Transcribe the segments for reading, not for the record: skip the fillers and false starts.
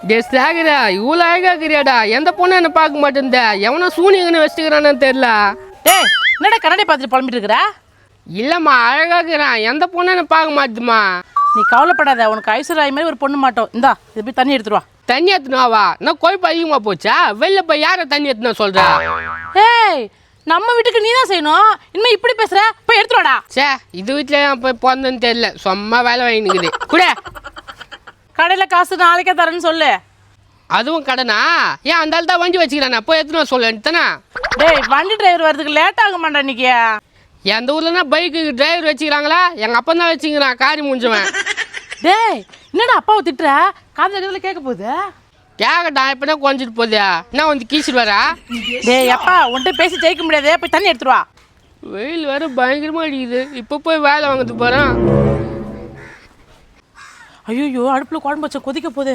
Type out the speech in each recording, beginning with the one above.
டே சாகரா இவ்வளோ அழகாக்குறியாடா எந்த பொண்ணு என்ன பார்க்க மாட்டேன் எவனோ சூனியங்கன்னு வச்சுக்கிறான்னு தெரியல. ஏய் என்னடா கண்ணாடி பார்த்துட்டு புலம்பிட்டு இருக்கிறா? இல்லைம்மா அழகாக்குறான் எந்த பொண்ணு என்ன பார்க்க மாட்டுமா. நீ கவலைப்படாத, உனக்கு ஐஸ்வர்யா மாதிரி ஒரு பொண்ணு மாட்டோம். இந்தா இது போய் தண்ணி எடுத்துருவா. தண்ணி எடுத்துனாவா? நான் கொழுப்பு அதிகமாக போச்சா? வெளில போய் யாரை தண்ணி எடுத்துனா சொல்கிறா? ஏய் நம்ம வீட்டுக்கு நீ தான் செய்யணும். இனிமேல் இப்படி பேசுற, போய் எடுத்துருவாடா. சே இது வீட்டில் போய் பிறந்தேன்னு தெரியல, சும்மா வேலை வாங்கினுக்குது கூட. கடையில் காசு நாளைக்கே தரேன்னு சொல்லு. அதுவும் கடனா? ஏன் அந்த ஆள் தான் வண்டி வச்சுக்கிறானா? போய் எடுத்துன்னு சொல்ல வேண்டியதானே. டேய் வண்டி டிரைவர் வரதுக்கு லேட் ஆக மாட்டா இன்னைக்கு. எந்த ஊர்லனா பைக்கு டிரைவர் வச்சுக்கிறாங்களா? எங்கள் அப்பா தான் வச்சுக்கிறான் காரி முடிஞ்சவன். டேய் என்னடா அப்பாவை திட்டுற? காதில் கேட்க போகுது. கேக்கட்டா இப்போதான் குறைஞ்சிட்டு போகுது. என்ன வந்து கீச்சிட்டு வரா? டேய் அப்பா உன்கிட்ட பேசி ஜெயிக்க முடியாது, போய் தண்ணி எடுத்துருவா. வெயில் வேறு பயங்கரமாக அடிக்குது. இப்போ போய் வேலை வாங்கிட்டு போகிறேன். ஐயோ அடுப்பில் குழம்பு வச்ச கொதிக்க போகுது.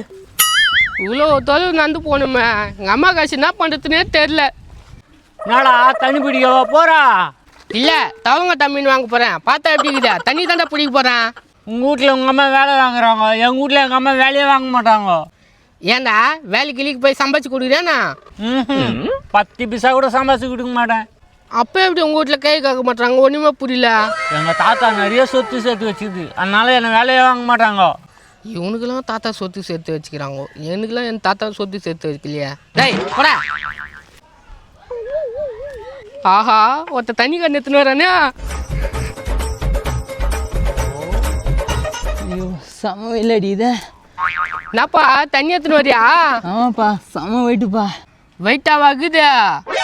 இவ்வளோ தொலைவு நடந்து போகணுமே. எங்கள் அம்மா காசு என்ன பண்ணுறதுனே தெரில. என்னடா தண்ணி பிடிக்கவா போறா? இல்லை தவங்க மீன் வாங்க போகிறேன். பார்த்தா எப்படி இருக்குதா? தண்ணி தாண்டா பிடிக்க போகிறேன். உங்கள் வீட்டில் உங்கள் அம்மா வேலை வாங்குறாங்க, எங்கள் வீட்டில் எங்கள் அம்மா வேலையே வாங்க மாட்டாங்க. ஏன்டா வேலைக்கு கிளிக்கு போய் சம்பாதிச்சு கொடுக்குறேண்ணா? 10 பைசா கூட சம்பாதிச்சு கொடுக்க மாட்டேன். அப்போ எப்படி உங்கள் வீட்டில் கை காக்க மாட்டாங்க? ஒன்றுமே புரியல. எங்கள் தாத்தா நிறைய சொத்து சேர்த்து வச்சுது, அதனால என்னை வேலையே வாங்க மாட்டாங்க. இவனுக்கெல்லாம் தாத்தா சொத்து சேர்த்து வச்சுக்கிறாங்க, எனக்குலாம் என் தாத்தா சொத்து சேர்த்து வச்சுக்கலையா? டேய் போடா. ஆஹா ஒருத்த தண்ணி கண்ணு எடுத்துன்னு வரானே. ஐயோ செம வெயில் அடிக்குதே. என்னப்பா தண்ணி எடுத்துன்னு வரியா? ஆமாப்பா செம வெயிட்டுப்பா. வெயிட்டாவாகுது.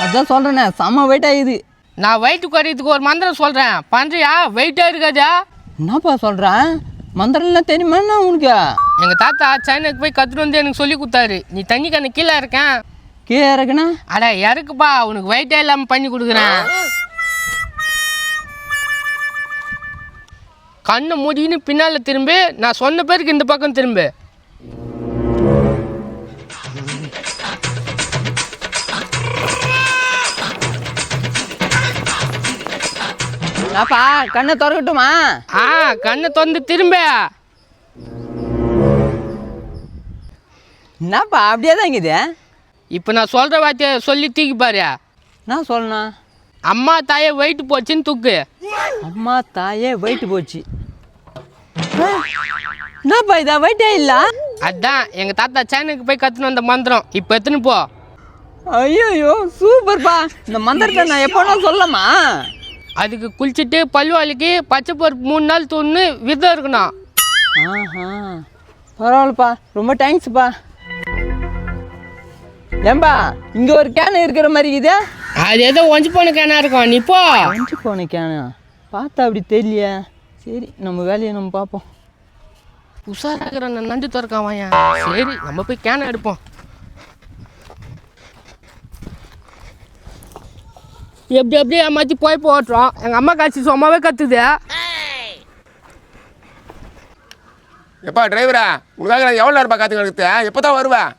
அதான் சொல்கிறேண்ணே செம வெயிட் ஆகுது. நான் வெயிட்டு குறையதுக்கு ஒரு மந்திரம் சொல்கிறேன், பண்ணுறியா? வெயிட்டாக இருக்காதா? என்னப்பா சொல்கிறேன்? மந்திரம்லாம் தெரியுமாண்ணா உனக்கு? எங்கள் தாத்தா சைனாக்கு போய் கற்றுட்டு வந்து எனக்கு சொல்லி கொடுத்தாரு. நீ தண்ணி கண்ணு கீழே இருக்கேன். கீழே இருக்குண்ணா? அட இறக்குப்பா, உனக்கு வெயிட்டே இல்லாமல் பண்ணி கொடுக்குறேன். கண்ணை மூடின்னு பின்னால் திரும்பி, நான் சொன்ன பேருக்கு இந்த பக்கம் திரும்பு. என்னப்பா கண்ணை திறக்கட்டுமா? கண்ணை திறந்து திரும்ப. என்னப்பா அப்படியே தான் இருக்குது. இப்போ நான் சொல்கிற வார்த்தையை சொல்லி தூக்கி பாரு. என்ன சொல்லணும்? அம்மா தாயே வெயிட்டு போச்சுன்னு தூக்கு. அம்மா தாயே வெயிட்டு போச்சு. என்னப்பா இதா வெயிட்டே இல்லை? அதான் எங்கள் தாத்தா சைனாக்கு போய் கற்றுன்னு வந்த மந்திரம். இப்போ எத்தனை போ. ஐயோ சூப்பர்ப்பா. இந்த மந்திரத்தை நான் எப்போனா சொல்லமா? அதுக்கு குளிச்சுட்டு பல்வாளிக்கு பச்சை பருப்பு 3 நாள் தூன்னு விதம் இருக்கணும். ஆஹா பரவாயில்லப்பா, ரொம்ப தேங்க்ஸ்ப்பா. ஏம்பா இங்கே ஒரு கேனு இருக்கிற மாதிரி இருக்குதே? அது ஏதோ ஒஞ்சி போன கேனா இருக்கும். நீ போ. ஒஞ்சி போன கேனா பார்த்தா அப்படி தெரியலையே. சரி நம்ம வேலையை நம்ம பார்ப்போம். உஷாராகிற நண்டு திறக்கான் வாயா. சரி நம்ம போய் கேனை எடுப்போம். எப்படி எப்படியே ஏமாற்றி போய் போட்டுறோம். எங்கள் அம்மா காய்ச்சி சும்மாவே கற்றுது. எப்பா டிரைவரா, உனக்காக நான் எவ்வளோ நேரப்பா காத்துக்கிட்டு எப்போ தான் வருவேன்?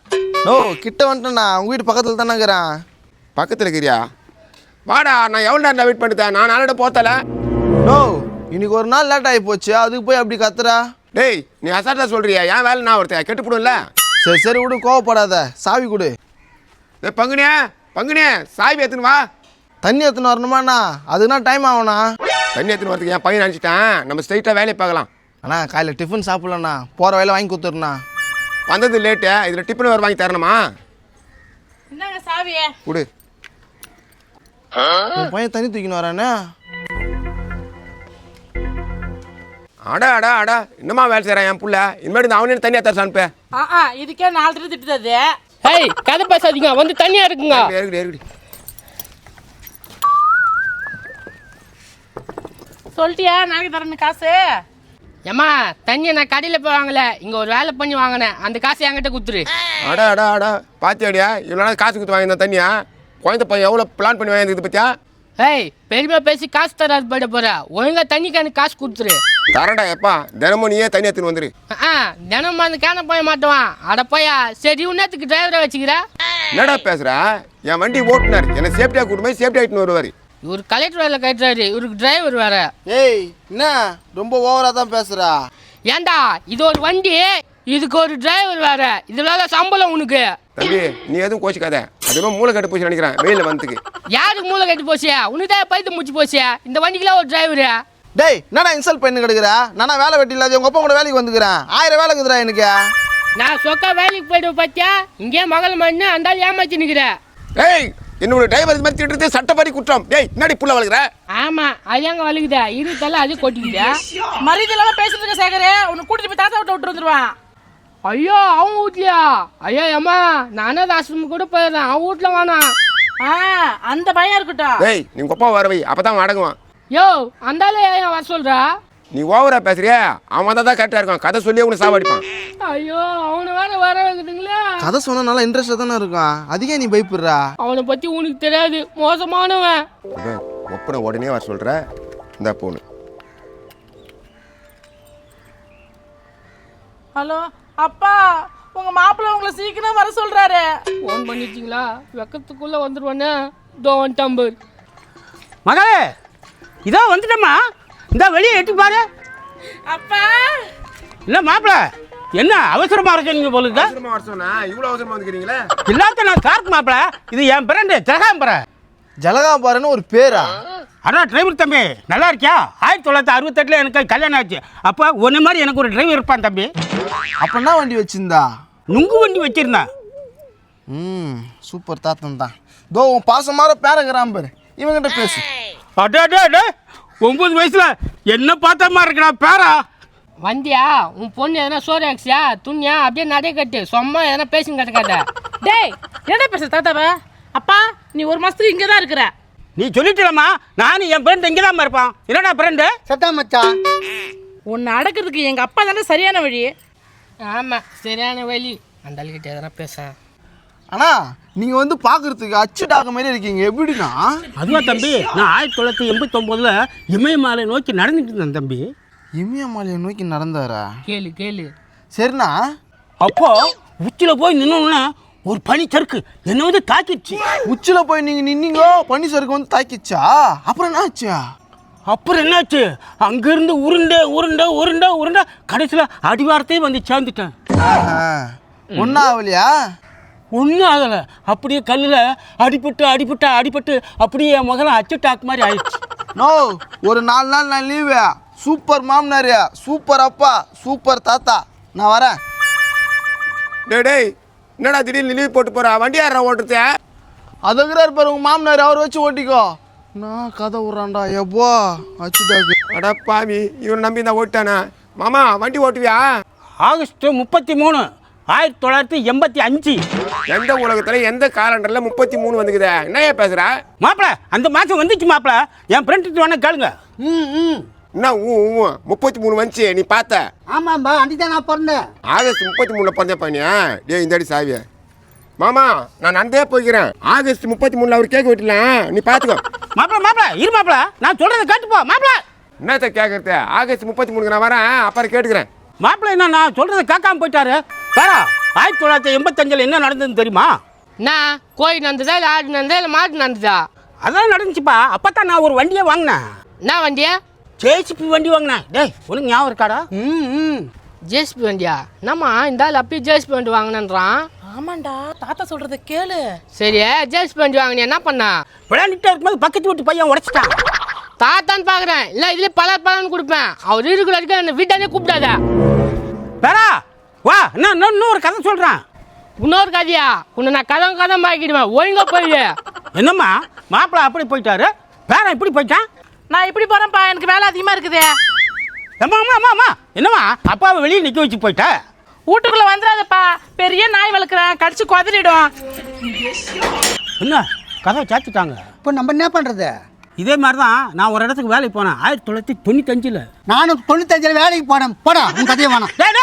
நோ கிட்ட வந்துட்டேண்ணா, உங்கள் வீட்டு பக்கத்தில் தானே இருக்கிறேன். பக்கத்தில் இருக்கிறியா? வாடா, நான் எவ்வளோ நேரம் வெயிட் பண்ணிட்டேன். நான் நாளோட போத்தல. நோ இன்னைக்கு ஒரு நாள் லேட் ஆகி போச்சு, அதுக்கு போய் அப்படி கத்துறா? டேய் நீ அசால்ட்டாக சொல்கிறியா? என் வேலை நான் ஒருத்தன் கெட்டுப்பிடும்ல. சரி சரி விடு, கோவப்படாத. சாவி கொடு. பங்குனியா பங்குனியா, சாவி எடுத்துன்னு வா. தண்ணி எடுத்துன்னு வரணுமாண்ணா? அதுக்குன்னா டைம் ஆகும்ண்ணா. தண்ணி எடுத்துன்னு வரதுக்கு என் பையன் நினச்சிட்டேன். நம்ம ஸ்ட்ரைட்டாக வேலையை பார்க்கலாம். அண்ணா காலையில் டிஃபன் சாப்பிட்லண்ணா, போகிற வேலை வாங்கி கொடுத்துருண்ணா. வந்தது லேட்டு, இதில் டிஃபன் வேறு வாங்கி தரணுமா? என்னங்க சாவியே கொடு. உன் பையன் தண்ணி தூக்கின்னு வரானே. அடா அடா அடா, இன்னமா வேலை செய்கிறான் என் புள்ள. இனிமேட்டு இந்த அவனே தண்ணி எடுத்து அனுப்பு. இதுக்கே 4 தடவை திட்டுது. ஏய் கதை பேசாதீங்க, வந்து தனியாக இருக்குங்க. ஏறுகுடி ஏறுகுடி. சொல்லிட்டியா நாளைக்கு தரேன்னு காசு? ஏம்மா தண்ணியை நான் கடையில் போய் வாங்கல, இங்கே ஒரு வேலை பண்ணி வாங்கினேன். அந்த காசை என்கிட்ட கொடுத்துரு. அடா அடா அடா, பாத்தியாடியா இவ்வளோ நாள் காசு கொடுத்து வாங்கியிருந்தேன் தண்ணியா? குழந்தை பையன் எவ்வளோ பிளான் பண்ணி வாங்கியிருந்தது பத்தியா? ஏய் பெருமையாக பேசி காசு தராது போயிட போகிற. ஒழுங்காக தண்ணிக்கு எனக்கு காசு கொடுத்துரு. தரடா எப்பா, தினமும் நீயே தண்ணி எடுத்துன்னு வந்துரு. தினமும் அந்த கேன போய மாட்டேவான். அட போயா. சரி உன்னத்துக்கு டிரைவரை வச்சுக்கிறா? என்னடா பேசுற? என் வண்டி ஓட்டுனார், என்னை சேஃப்டியாக கூட்டு போய் சேஃப்டி ஆகிட்டுன்னு வருவார். இவர் கலெக்டர் வேலை கட்டுறாரு, இவருக்கு டிரைவர் வேற. ஏய் என்ன ரொம்ப ஓவராக தான் பேசுகிறா? ஏண்டா இது ஒரு வண்டி, இதுக்கு ஒரு டிரைவர் வேற, இதுல சம்பளம் உனக்கு. தம்பி நீ எதுவும் கோச்சிக்காத, அதுவும் மூளை கட்டு போச்சு நினைக்கிறேன் வெயில வந்ததுக்கு. யாருக்கு மூளை கட்டி போச்சு? உனக்கு தான் பைத்து முடிச்சு போச்சு. இந்த வண்டிக்கெல்லாம் ஒரு டிரைவரு. டேய் என்னடா இன்சல்ட் பண்ணி கிடக்குற? நானா வேலை வெட்டி இல்லாத உங்க அப்பா கூட வேலைக்கு வந்துக்கிறேன். 1000 வேலை இருக்குதுடா எனக்கு. நான் சொக்கா வேலைக்கு போயிட்டு பார்த்தியா, இங்கே மகள் மண்ணு அந்த ஏமாத்தி நிற்கிறேன். ஏய் என்னோட டிரைவர் மாதிரி திட்டுறது சட்டப்படி குற்றம். டேய் என்னடி புள்ள வளர்க்குற? ஆமா அது எங்க வலிக்குதா, இருத்தெல்லாம் அது கொட்டிக்குதா. மரியாதை இல்லாம பேசிட்டு இருக்க சேகரே, உன்னை கூட்டிட்டு போய் தாத்தா விட்டு வந்துருவான். ஐயோ அவங்க வீட்லையா? ஐயோ அம்மா நானே ஆசிரமம் கூட போயிடுறேன், அவன் வீட்டுல வேணாம். அந்த பயம் இருக்கட்டும். டேய் நீ உங்க அப்பா வர வை, அப்பதான் அடங்குவான். யோ அந்தாலே ஏன் வர சொல்றா? நீ ஓவரா பேசுறியா? அவன் தான் கரெக்டா இருக்கான், கதை சொல்லி உன்னை சாவடிப்பான். ஐயோ அவனை வேற வர வைக்கிறீங்களா? கதை சொன்னா நல்லா இன்ட்ரெஸ்டா தானே இருக்கும், அதிகம் நீ பயப்படுறா. அவனை பத்தி உனக்கு தெரியாது, மோசமானவன். ஒப்பனை உடனே வர சொல்ற. இந்த போனு. ஹலோ அப்பா, உங்க மாப்பிள்ளை உங்களை சீக்கிரம் வர சொல்றாரு. ஃபோன் பண்ணிட்டீங்களா? வெக்கத்துக்குள்ள வந்துருவானே. தோ வந்துட்டாம்பர். மகளே இதோ வந்துட்டம்மா, இந்த வெளியே எட்டி பாரு. அப்பா இல்லை மாப்பிள்ள என்ன அவசரமா இருக்கீங்க போலுங்க? அவசரமா வர சொன்னா இவ்வளவு அவசரமா வந்துக்கிறீங்களே? எல்லாத்தையும் நான் கார்க்கு மாப்பிள்ள, இது என் பிறண்டு ஜலகாம்பர. ஜலகாம்பாருன்னு ஒரு பேரா? அதான் டிரைவர் தம்பி நல்லா இருக்கியா? 1968 எனக்கு கல்யாணம் ஆச்சு. அப்போ ஒன்று மாதிரி எனக்கு ஒரு டிரைவர் இருப்பான் தம்பி. அப்பன்னா வண்டி வச்சிருந்தா? நுங்கு வண்டி வச்சிருந்தேன். சூப்பர் தாத்தன் தான். தோ உன் பாசமார பேரகிறான் பாரு, இவங்கிட்ட பேசு. அடே 9 வயசுல என்ன பார்த்த மாதிரி இருக்கா பேரா? வந்தியா? உன் பொண்ணு எதனா சோறு ஆக்சியா துணியா அப்படியே நடை கட்டு, சும்மா எதனா பேசுங்க கட்டுக்காட்ட. டேய் என்ன பேச தாத்தாவா? அப்பா நீ ஒரு மாசத்துக்கு இங்கே தான் இருக்கிற. நீ சொல்லிட்டலம்மா, நானும் என் ஃப்ரெண்டு இங்கே தான் இருப்பான். என்னடா ஃப்ரெண்டு? சத்தா மச்சான். உன்னை அடக்கிறதுக்கு எங்க அப்பா தானே சரியான வழி. ஆமா சரியான வழி. அந்த ஆளுகிட்ட எதனா பேச. அண்ணா நீங்க வந்து பாக்குறதுக்கு அச்சு டாக்க மாதிரி இருக்கீங்க, எப்படின்னா? அதுவா தம்பி, நான் 1989 இமயமலை நோக்கி நடந்துட்டு இருந்தேன் தம்பி. இமயமலையை நோக்கி நடந்தாரா? கேளு கேளு. சரிண்ணா. அப்போ உச்சில போய் நின்னோன்னா ஒரு பனி சறுக்கு என்ன வந்து தாக்கிடுச்சு. உச்சில போய் நீங்க நின்னீங்க, பனி சறுக்கு வந்து தாக்கிச்சா? அப்புறம் என்ன ஆச்சு? அப்புறம் என்னாச்சு, அங்கிருந்து உருண்டை உருண்டை உருண்டை உருண்டை கடைசியில் அடிவாரத்தையும் வந்து சேர்ந்துட்டேன். ஒன்னும் ஆகலையா? ஒன்றும் ஆகலை. அப்படியே கல்லில் அடிபட்டு அப்படியே என் மகனை அச்சுட்டாக்கு மாதிரி ஆயிடுச்சு. நோ, ஒரு 4 நாள் நான் லீவு. சூப்பர் மாமனார், சூப்பர் அப்பா, சூப்பர் தாத்தா. நான் வரேன். டேய் என்னடா திடீர்னு லீவ் போட்டு போறா? வண்டி யாரா ஓட்டுறது? அதுக்குறாரு பாரு உங்க மாமனார், அவர் வச்சு ஓட்டிக்கோ. நான் கதை விட்றான்டா எப்போ அச்சுட்டாக்கு. அடா பாவி, இவன் நம்பி தான் ஓட்டானா? மாமா வண்டி ஓட்டுவியா? ஆகஸ்ட் 33, 1985. எந்த உலகத்துல எந்த காலண்டர்ல 33 வந்துக்குதே? என்னையா பேசுற? மாப்பிள்ள அந்த மாதம் வந்துச்சு மாப்பிள்ள, என் ஃப்ரெண்டு வேணா கேளுங்க. என்ன 33 வந்துச்சு நீ பார்த்த? ஆமாம்பா, அன்றைக்கி தான் நான் பிறந்தேன். ஆகஸ்ட் 33 பிறந்த பையனியா? டே இந்த அடி சாவிய மாமா, நான் நந்தே போய்க்கிறேன். ஆகஸ்ட் 33 அவர் கேட்க விட்டுலாம், நீ பார்த்துக்கோ. மாப்பிள்ள இரு மாப்பிள்ள, நான் சொல்றதை கேட்டுப்போ மாப்பிள்ள. என்னத்த கேட்கறது? ஆகஸ்ட் 33 நான் வரேன், அப்புறம் கேட்டுக்கிறேன். மாப்பிள்ள என்ன நான் சொல்றதை கேட்காம போயிட்டாரு. வேற 1985 என்ன நடந்ததுன்னு தெரியுமா? நான் கோழி நந்ததா இல்லை ஆடு நந்ததா இல்லை மாடு நந்ததா? அதெல்லாம் நடந்துச்சுப்பா. அப்பதான் நான் ஒரு வண்டியை வாங்கினேன். என்ன வண்டியா? ஜேசிபி வண்டி வாங்கினேன். டேய் உனக்கு ஞாபகம் இருக்காடா? ஜேசிபி வண்டியா? என்னம்மா இந்த ஆள் அப்பயே ஜேசிபி வண்டி வாங்கினான். ஆமாண்டா, தாத்தா சொல்றத கேளு. சரி ஜேசிபி வண்டி வாங்கினியா, என்ன பண்ணா? விளையாண்டுட்டே இருக்கும்போது பக்கத்து வீட்டு பையன் உடைச்சிட்டான். தாத்தான்னு பார்க்குறேன், இல்லை இதுல பலன்னு கொடுப்பேன். அவர் இருக்கிற வரைக்கும் என்ன வீட்டானே கூப்பிடாத. வேறா வா, நான் இன்னொரு கதை சொல்றேன். இன்னொரு கதையா? உன்னை நான் கதை மாக்கிடுவேன், ஒழுங்கா போயிடு. என்னம்மா மாப்பிள்ள அப்படி போயிட்டாரு, வேற இப்படி போயிட்டான். நான் இப்படி போறேன்ப்பா, எனக்கு வேலை அதிகமா இருக்குது. அம்மா என்னம்மா அப்பாவை வெளியே நிற்க வச்சு போயிட்ட? வீட்டுக்குள்ள வந்துடாதப்பா, பெரிய நாய் வளர்க்குறேன், கடிச்சு கொதறிடும். என்ன கதை சாத்திட்டாங்க? இப்போ நம்ம என்ன பண்ணுறது? இதே மாதிரி தான் நான் ஒரு இடத்துக்கு வேலைக்கு போனேன் 1995. நானும் 95 வேலைக்கு போனேன். போடா உன் கதையை வேணாம். டேய்